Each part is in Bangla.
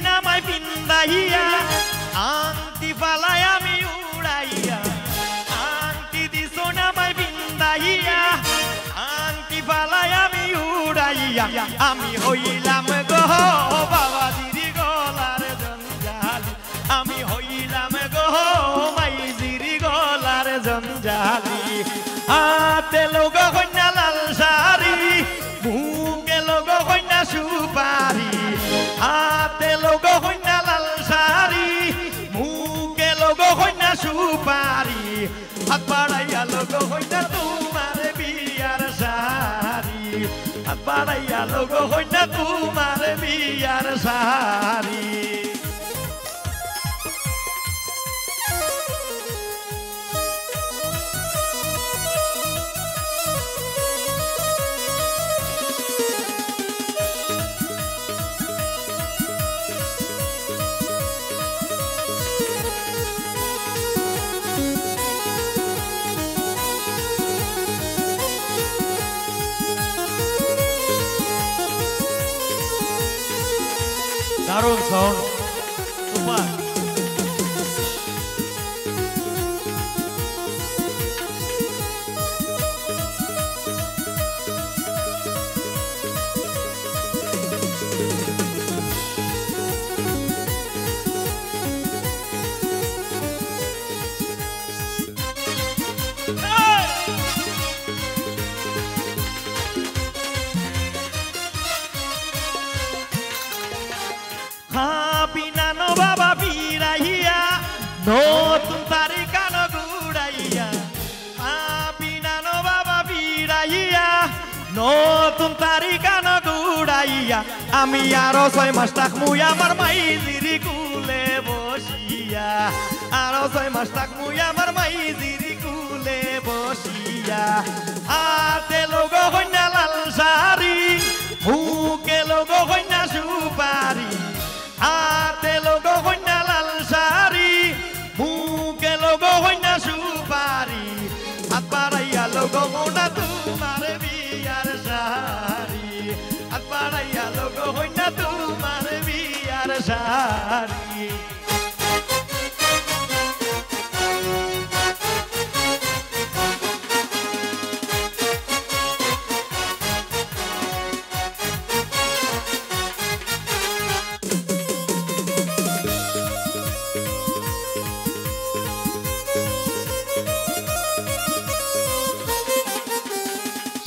নামাই পিন্দাইয়া আংটি ফালাই আমি উড়াইয়া আংটি দিছ নামাই পিন্দাইয়া আংটি ফালাই আমি উড়াইয়া আমি হইলাম গো বাবা দিদি গলার জঞ্জালি আমি হইলাম গো মাইজিরি গলার জঞ্জালি হাতে লোক কন্যা লাল শাড়ি মুখে লোক কন্যা সুপারি হাতে লোক কন্যা লাল শাড়ি মুখে লোক কন্যা সুপারি হাত বাড়াইয়া লোক কন্যা তোমার বিয়ার শাড়ি হাত বাড়াইয়া লোক কন্যা তোমার বিয়ার শাড়ি দারুণ সাউন্ড সুপার বিনানো বাবা বিরাইয়া নতুন তারিকান গুড়াইয়া বিনানো বাবা বিরাইয়া নতুন তারিকান গুড়াইয়া আমি আরো 6 মাস থাকমুই আমার মাইজিরি কুলে বসিয়া আরো 6 মাস থাকমুই আমার মাইজিরি কুলে বসিয়া হাতে লোক কন্যা লাল শাড়ি মুখে লোক কন্যা সুপারি হাতে লোক কন্যা লাল শাড়ি মুখে লোক কন্যা সুপারি হাত বাড়াইয়া লোক মোনা তোমার বিয়ার শাড়ি হাত বাড়াইয়া লোক কন্যা তোমার বিয়ার শাড়ি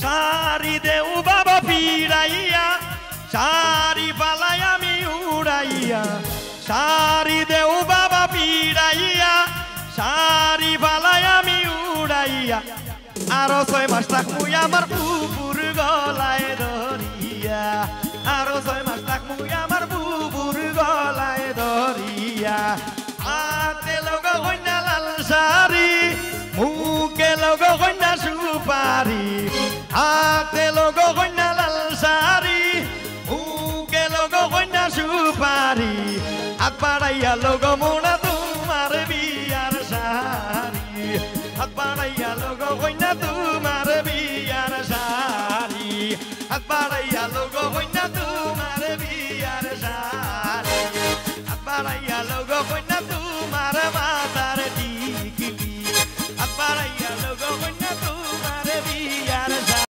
শাড়ি দেউ বাবা ফিরাইয়া শাড়ি পালাই আমি উড়াইয়া শাড়ি দেউ বাবা ফিরাইয়া শাড়ি পালাই আমি উড়াইয়া আরো 6 মাস থাকমুই আমার বুবুর গলায় ধরিয়া আরো 6 মাস থাকমুই আমার বুবুর গলায় ধরিয়া হাতে লোক কন্যা লাল শাড়ি মুখে লোক কন্যা সুপারি হাতে লোক কন্যা লাল শাড়ি মুখে লোক কন্যা সুপারি হাত বাড়াইয়া লোক মোনা তোমার বিয়ার শাড়ি হাত বাড়াইয়া লোক কন্যা তোমার বিয়ার শাড়ি হাত বাড়াইয়া